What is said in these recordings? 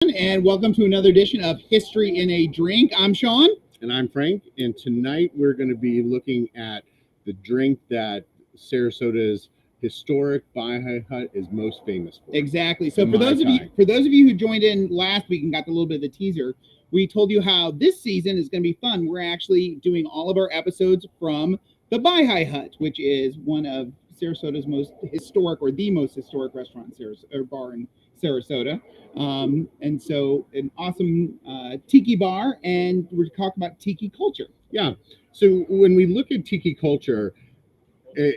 And welcome to another edition of History in a Drink. I'm Sean. And I'm Frank. And tonight we're going to be looking at the drink that Sarasota's historic Baha'i Hut is most famous for. Exactly. So for those of you who joined in last week and got a little bit of the teaser, we told you how this season is going to be fun. We're actually doing all of our episodes from the Baha'i Hut, which is one of Sarasota's most historic, or the most historic restaurant or bar in Sarasota. And so an awesome tiki bar, and we're talking about tiki culture. Yeah. So when we look at tiki culture,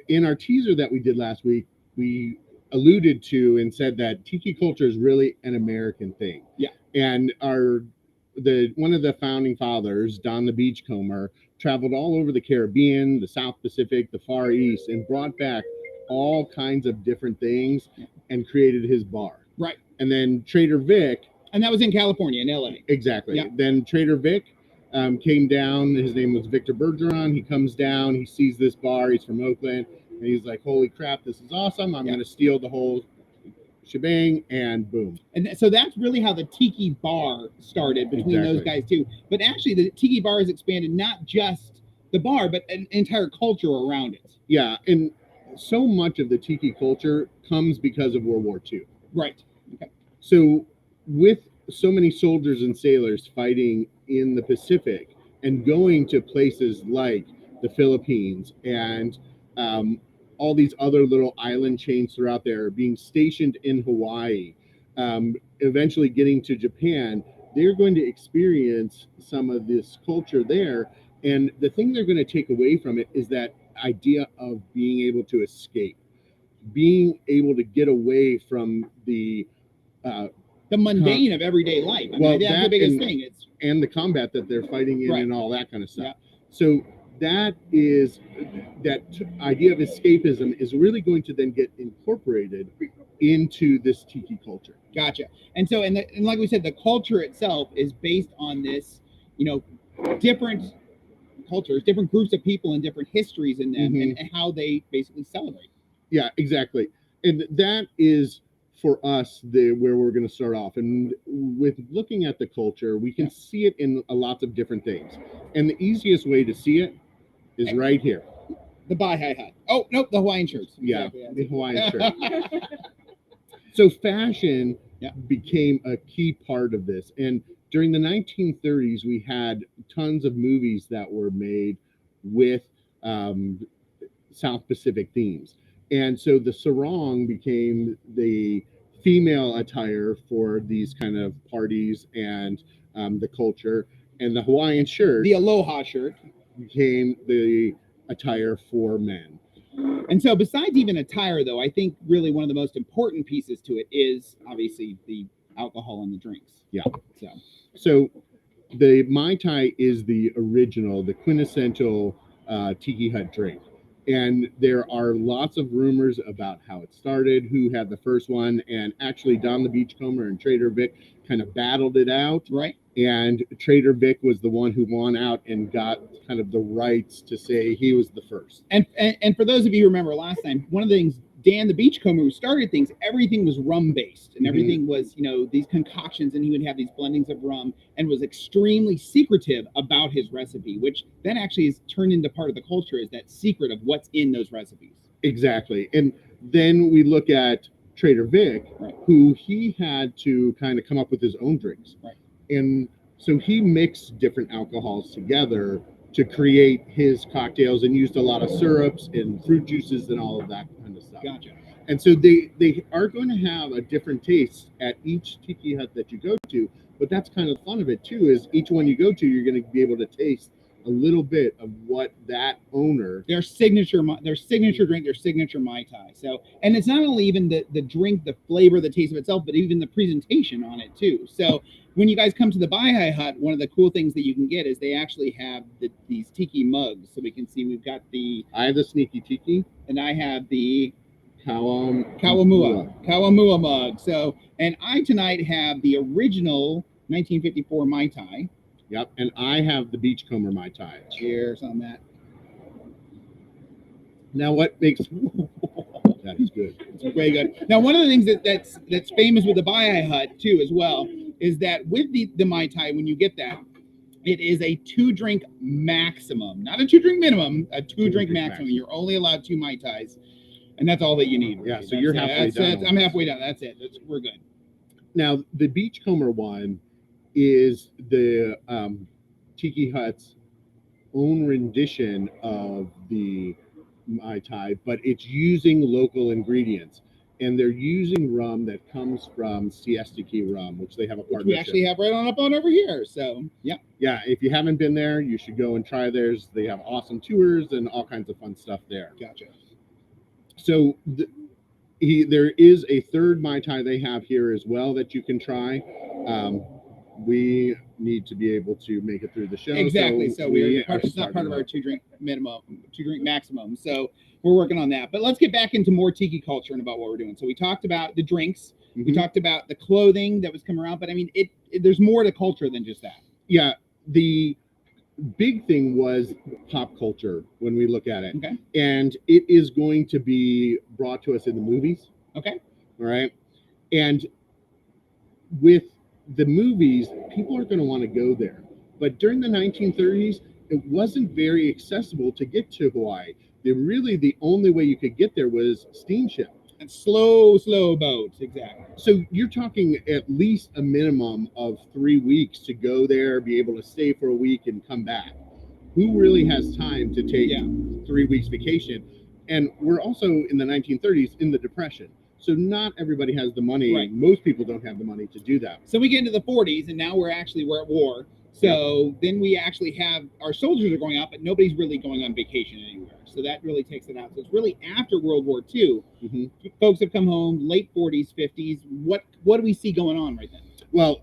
in our teaser that we did last week, we alluded to and said that tiki culture is really an American thing. Yeah. And one of the founding fathers, Don the Beachcomber, traveled all over the Caribbean, the South Pacific, the Far East, and brought back all kinds of different things and created his bar. Right. And then Trader Vic. And that was in California, in LA. Exactly. Yeah. Then Trader Vic came down. His name was Victor Bergeron. He comes down. He sees this bar. He's from Oakland. And he's like, holy crap, this is awesome. I'm going to steal the whole shebang, and boom. And so that's really how the tiki bar started between those guys too. But actually the tiki bar has expanded not just the bar, but an entire culture around it. Yeah, and so much of the tiki culture comes because of World War II. Right. Okay. So with so many soldiers and sailors fighting in the Pacific and going to places like the Philippines and all these other little island chains throughout there, being stationed in Hawaii, eventually getting to Japan, they're going to experience some of this culture there. And the thing they're going to take away from it is that idea of being able to escape, being able to get away from the mundane of everyday life. I mean, that's the biggest thing. And the combat that they're fighting in, right, and all that kind of stuff. Yeah. So that idea of escapism is really going to then get incorporated into this tiki culture. Gotcha. And so, and like we said, the culture itself is based on this, different cultures, different groups of people and different histories in them, and how they basically celebrate. Yeah, exactly. And that is, for us, where we're going to start off. And with looking at the culture, we can see it in a lot of different things. And the easiest way to see it is right here. The Baha'i Hut. Oh, nope, the Hawaiian shirts. Yeah, exactly. The Hawaiian shirt. So fashion became a key part of this. And during the 1930s, we had tons of movies that were made with South Pacific themes. And so the sarong became the female attire for these kind of parties and the culture. And the Hawaiian shirt, the aloha shirt, became the attire for men. And so besides even attire, though, I think really one of the most important pieces to it is obviously the alcohol and the drinks. Yeah. So the Mai Tai is the quintessential Tiki Hut drink. And there are lots of rumors about how it started, who had the first one, and actually Don the Beachcomber and Trader Vic kind of battled it out. Right. And Trader Vic was the one who won out and got kind of the rights to say he was the first. And for those of you who remember last time, one of the things, Dan the Beachcomber, who started things, everything was rum based, and everything was, these concoctions, and he would have these blendings of rum, and was extremely secretive about his recipe, which then actually is turned into part of the culture, is that secret of what's in those recipes. Exactly. And then we look at Trader Vic, right, who he had to kind of come up with his own drinks. Right. And so he mixed different alcohols together to create his cocktails, and used a lot of syrups and fruit juices and all of that kind of stuff. Gotcha. And so they are going to have a different taste at each Tiki Hut that you go to, but that's kind of the fun of it too, is each one you go to, you're going to be able to taste a little bit of what that owner, their signature drink, their signature Mai Tai. So, and it's not only even the drink, the flavor, the taste of itself, but even the presentation on it too. So when you guys come to the Baha'i Hut, one of the cool things that you can get is they actually have these tiki mugs. So we can see we've got I have the Sneaky Tiki, and I have the Kawamua mug. So, and I tonight have the original 1954 Mai Tai. Yep, and I have the Beachcomber Mai Tai. Cheers on that. Now, what makes that is good. It's very good. Now, one of the things that's famous with the Baha'i Hut too, as well, is that with the Mai Tai, when you get that, it is a 2-drink maximum, not a 2-drink minimum, a 2-drink maximum. You're only allowed 2 Mai Tais, and that's all that you need. Really. Yeah, so you're halfway done. I'm halfway done. That's it. We're good. Now, the Beachcomber one is the Tiki Hut's own rendition of the Mai Tai, but it's using local ingredients. And they're using rum that comes from Siesta Key Rum, which they have a partnership. We actually have right on up on over here. So, yeah. Yeah, if you haven't been there, you should go and try theirs. They have awesome tours and all kinds of fun stuff there. Gotcha. So there is a third Mai Tai they have here as well that you can try. We need to be able to make it through the show. Exactly. So it's not part of our 2-drink minimum, 2-drink maximum. So we're working on that. But let's get back into more tiki culture and about what we're doing. So we talked about the drinks. Mm-hmm. We talked about the clothing that was coming around. But I mean, there's more to culture than just that. Yeah. The big thing was pop culture when we look at it. Okay. And it is going to be brought to us in the movies. Okay. All right. And with the movies, people are going to want to go there. But during the 1930s, it wasn't very accessible to get to Hawaii. The only way you could get there was steamship. And slow boats, exactly. So you're talking at least a minimum of 3 weeks to go there, be able to stay for a week and come back. Who really has time to take 3 weeks vacation? And we're also in the 1930s in the Depression. So not everybody has the money. Right. Most people don't have the money to do that. So we get into the 40s, and now we're at war. So then we actually have our soldiers are going out, but nobody's really going on vacation anywhere. So that really takes it out. So it's really after World War II. Mm-hmm. Folks have come home, late 40s, 50s. What do we see going on right then? Well,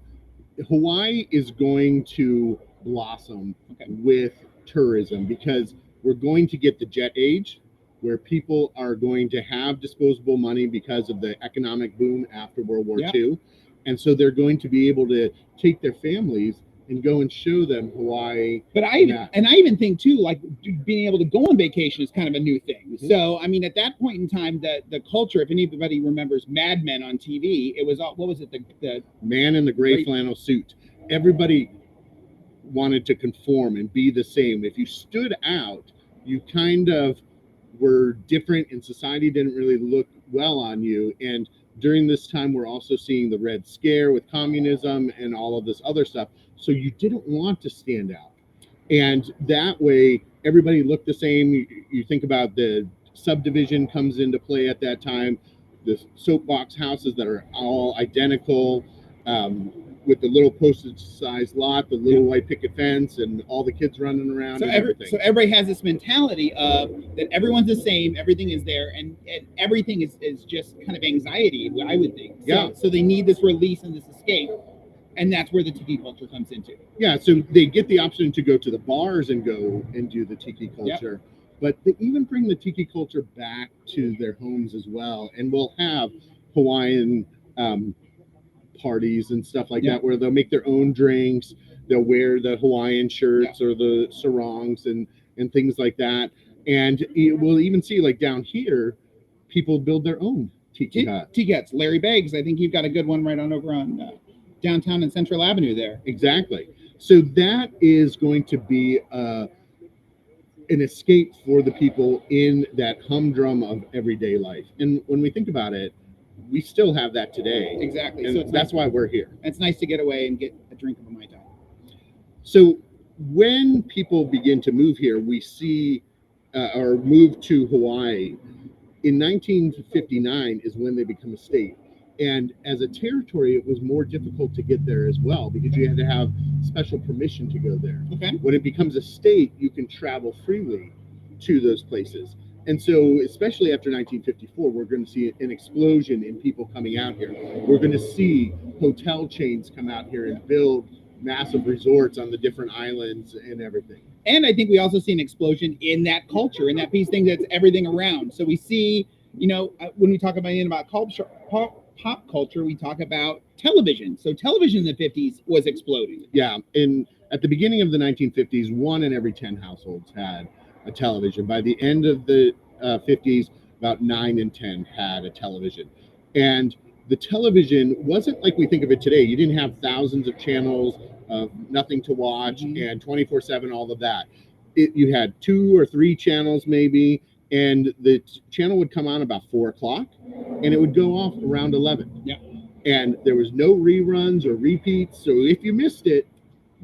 Hawaii is going to blossom with tourism because we're going to get the jet age, where people are going to have disposable money because of the economic boom after World War II. And so they're going to be able to take their families and go and show them Hawaii. But I even think too, like being able to go on vacation is kind of a new thing. Mm-hmm. So, I mean, at that point in time, the culture, if anybody remembers Mad Men on TV, it was, what was it? The man in the gray flannel suit. Everybody wanted to conform and be the same. If you stood out, you kind of were different and society didn't really look well on you. And during this time, we're also seeing the Red Scare with communism and all of this other stuff. So you didn't want to stand out. And that way, everybody looked the same. You think about the subdivision comes into play at that time, the soapbox houses that are all identical, with the little postage-sized lot, the little white picket fence, and all the kids running around and everything. So everybody has this mentality of that everyone's the same, everything is there, and everything is just kind of anxiety, I would think. So they need this release and this escape, and that's where the tiki culture comes into. Yeah, so they get the option to go to the bars and go and do the tiki culture, but they even bring the tiki culture back to their homes as well, and we'll have Hawaiian parties and stuff like that, where they'll make their own drinks, they'll wear the Hawaiian shirts or the sarongs and things like that. And we'll even see, like down here, people build their own tiki hut. Tiki huts. Larry Beggs, I think you've got a good one right on over on downtown and Central Avenue there. Exactly. So that is going to be an escape for the people in that humdrum of everyday life. And when we think about it, we still have that today. Exactly. And so that's why we're here. It's nice to get away and get a drink of a Mai Tai. So when people begin to move here, we see, or move to Hawaii, in 1959 is when they become a state. And as a territory, it was more difficult to get there as well because you had to have special permission to go there. Okay. When it becomes a state, you can travel freely to those places. And so, especially after 1954, we're going to see an explosion in people coming out here. We're going to see hotel chains come out here and build massive resorts on the different islands and everything. And I think we also see an explosion in that culture, in that piece thing that's everything around. So we see, when we talk about culture, pop culture, we talk about television. So television in the 50s was exploding. Yeah. And at the beginning of the 1950s, 1 in every 10 households had a television. By the end of the 50s, about 9 in 10 had a television. And the television wasn't like we think of it today. You didn't have thousands of channels of nothing to watch and 24/7, all of that. You had 2 or 3 channels maybe, and the channel would come on about 4 o'clock, and it would go off around 11. Yeah. And there was no reruns or repeats, so if you missed it,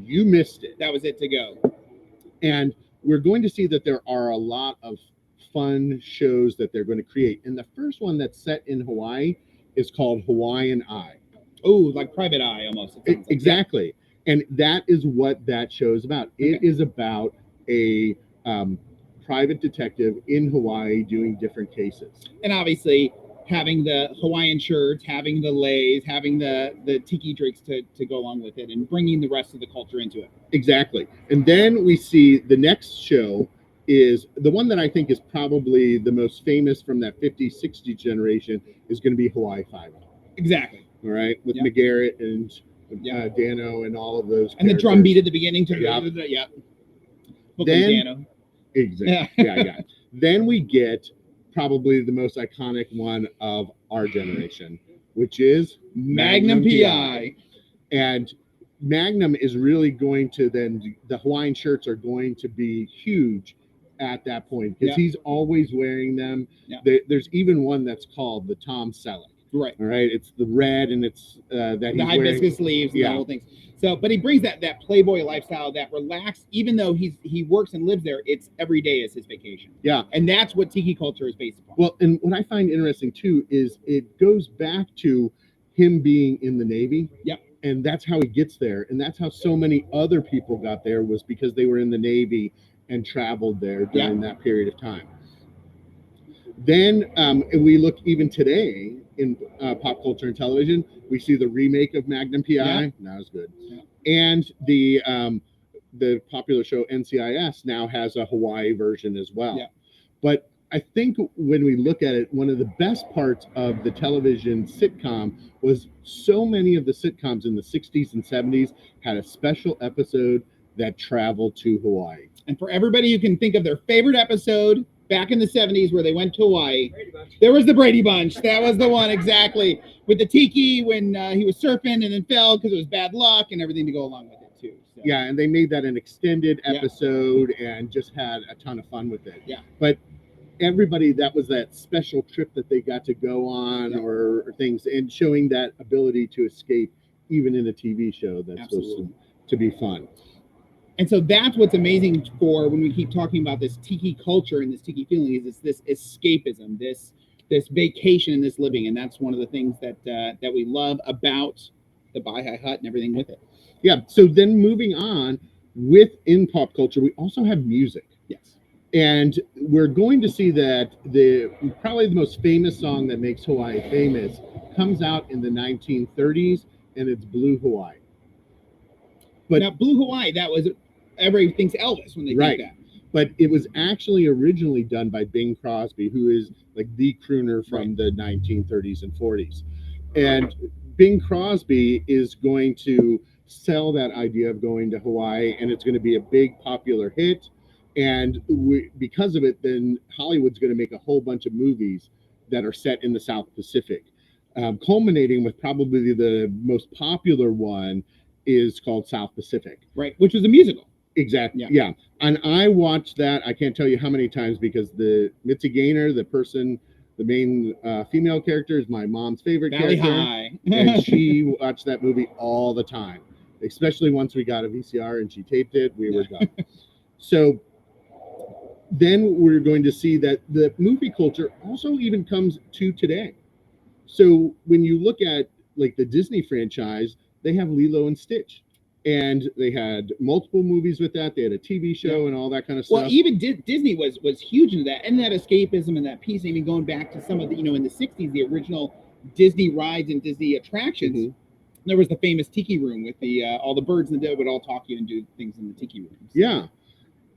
you missed it. That was it to go. And we're going to see that there are a lot of fun shows that they're going to create. And the first one that's set in Hawaii is called Hawaiian Eye. Oh, like Private Eye almost. Exactly. And that is what that show is about. It is about a private detective in Hawaii doing different cases. And obviously having the Hawaiian shirts, having the leis, having the tiki drinks to go along with it, and bringing the rest of the culture into it. Exactly. And then we see the next show is the one that I think is probably the most famous from that 50s, 60s generation is going to be Hawaii Five-O. Exactly. All right, with McGarrett and Dano and all of those. And the drum beat at the beginning to Then, Dano. Exactly. Yeah. Then we get probably the most iconic one of our generation, which is Magnum PI. And Magnum is really going to then, the Hawaiian shirts are going to be huge at that point because he's always wearing them. There's even one that's called the Tom Selleck. Right. All right. It's the red and it's that the he's hibiscus wearing. sleeves and the whole thing. So, but he brings that Playboy lifestyle, that relaxed, even though he works and lives there, it's every day is his vacation. Yeah. And that's what tiki culture is based upon. Well, and what I find interesting too is it goes back to him being in the Navy. Yep. And that's how he gets there. And that's how so many other people got there, was because they were in the Navy and traveled there during that period of time. Then we look even today in pop culture and television, we see the remake of Magnum PI. Not as good. And the popular show NCIS now has a Hawaii version as well. But I think when we look at it, one of the best parts of the television sitcom was so many of the sitcoms in the 60s and 70s had a special episode that traveled to Hawaii. And for everybody who can think of their favorite episode back in the 70s where they went to Hawaii, there was the Brady Bunch. That was the one, exactly. With the tiki when he was surfing and then fell because it was bad luck and everything to go along with it too. So. Yeah, and they made that an extended episode and just had a ton of fun with it. Yeah. But everybody, that was that special trip that they got to go on or things, and showing that ability to escape even in a TV show that's supposed to be fun. And so that's what's amazing for when we keep talking about this tiki culture and this tiki feeling, is it's this escapism, this vacation and this living. And that's one of the things that we love about the Baha'i Hut and everything with it. Yeah. So then moving on, within pop culture, we also have music. Yes. And we're going to see that probably the most famous song that makes Hawaii famous comes out in the 1930s, and it's Blue Hawaii. But now Blue Hawaii, that was everybody thinks Elvis when they think that. But it was actually originally done by Bing Crosby, who is like the crooner from the 1930s and 40s. And Bing Crosby is going to sell that idea of going to Hawaii, and it's going to be a big popular hit. And because of it, then Hollywood's going to make a whole bunch of movies that are set in the South Pacific, culminating with probably the most popular one is called South Pacific. Right, which was a musical. Exactly. Yeah. And I watched that, I can't tell you how many times, because the Mitzi Gaynor, the main female character, is my mom's favorite Valley character. High. And she watched that movie all the time, especially once we got a VCR and she taped it, we were done. So then we're going to see that the movie culture also even comes to today. So when you look at like the Disney franchise, they have Lilo and Stitch. And they had multiple movies with that. They had a TV show and all that kind of stuff. Well, even Disney was huge into that, and that escapism and that piece. I mean, going back to some of the, in the 60s, the original Disney rides and Disney attractions. There was the famous tiki room with the all the birds and the would all talk to you and do things in the tiki rooms. Yeah.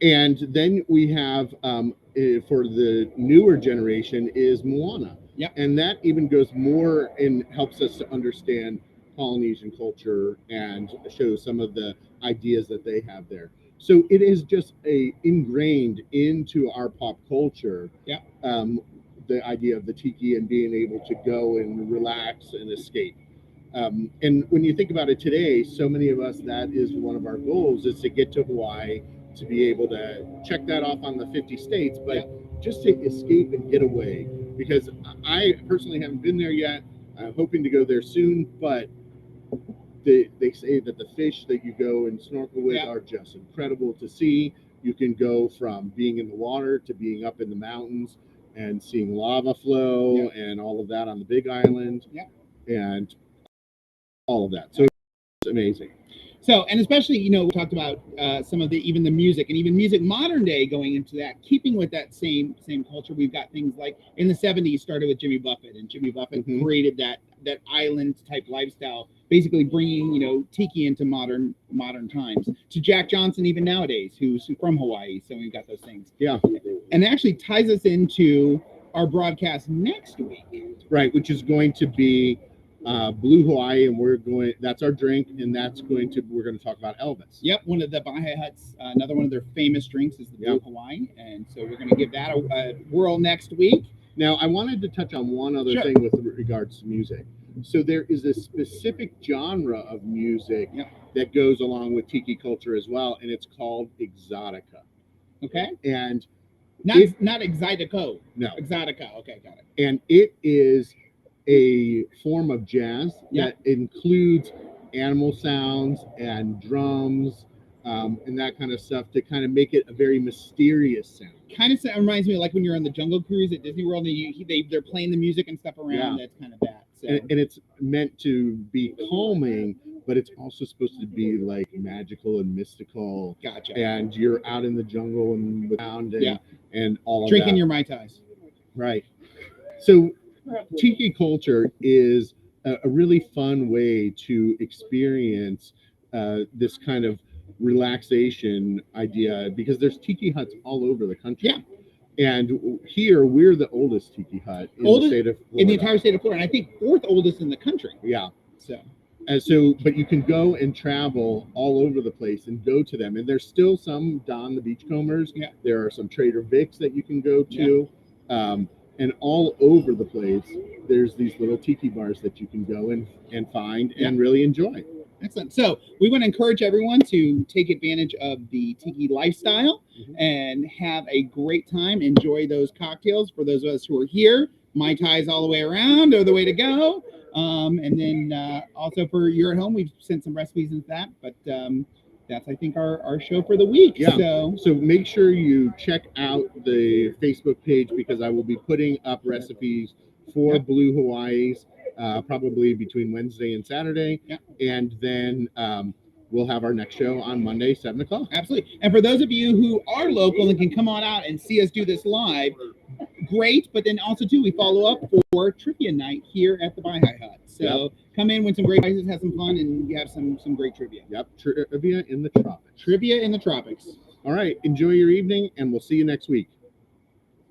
And then we have, for the newer generation, is Moana. Yeah. And that even goes more and helps us to understand Polynesian culture and show some of the ideas that they have there. So it is just ingrained into our pop culture. Yeah. the idea of the tiki and being able to go and relax and escape. And when you think about it today, so many of us, that is one of our goals, is to get to Hawaii, to be able to check that off on the 50 states, but just to escape and get away. Because I personally haven't been there yet. I'm hoping to go there soon, but they say that the fish that you go and snorkel with are just incredible to see. You can go from being in the water to being up in the mountains and seeing lava flow and all of that on the Big Island and all of that. So it's amazing. So, and especially, you know, we talked about some of even the music, and even music modern day going into that, keeping with that same culture. We've got things like in the 70s started with Jimmy Buffett, and Jimmy Buffett created that island type lifestyle, basically bringing, you know, tiki into modern times, to Jack Johnson even nowadays, who's from Hawaii. So we've got those things. Yeah. And it actually ties us into our broadcast next week. Right, which is going to be Blue Hawaii, and that's our drink, and we're going to talk about Elvis. Yep, one of the Baha'i Huts, another one of their famous drinks is the Blue Hawaii, and so we're going to give that a whirl next week. Now, I wanted to touch on one other thing with regards to music. So there is a specific genre of music that goes along with tiki culture as well, and it's called exotica. Okay. And not exotico. No. Exotica. Okay, got it. And it is a form of jazz that includes animal sounds and drums and that kind of stuff to kind of make it a very mysterious sound. Kind of reminds me of like when you're on the Jungle Cruise at Disney World and they're playing the music and stuff around. That's kind of that. So. And it's meant to be calming, but it's also supposed to be like magical and mystical. Gotcha. And you're out in the jungle and around and all of drinking that. your Mai Tais. Right. So tiki culture is a really fun way to experience this kind of relaxation idea, because there's tiki huts all over the country. Yeah. And here we're the oldest tiki hut in the state of Florida. In the entire state of Florida, and I think fourth oldest in the country. Yeah. So, but you can go and travel all over the place and go to them. And there's still some Don the Beachcombers. Yeah. There are some Trader Vic's that you can go to. Yeah. And all over the place, there's these little tiki bars that you can go and find and really enjoy. Excellent. So we want to encourage everyone to take advantage of the tiki lifestyle and have a great time. Enjoy those cocktails. For those of us who are here, Mai Tais all the way around are the way to go. And then also for you're at home, we've sent some recipes into that. But that's, I think, our show for the week. Yeah. So make sure you check out the Facebook page, because I will be putting up recipes for Blue Hawaii's probably between Wednesday and Saturday. Yeah. And then we'll have our next show on Monday, 7 o'clock. Absolutely. And for those of you who are local and can come on out and see us do this live, great. But then also, too, we follow up for trivia night here at the Baha'i Hut. So come in, win some great prizes, have some fun, and you have some great trivia. Yep, trivia in the tropics. Trivia in the tropics. All right, enjoy your evening, and we'll see you next week.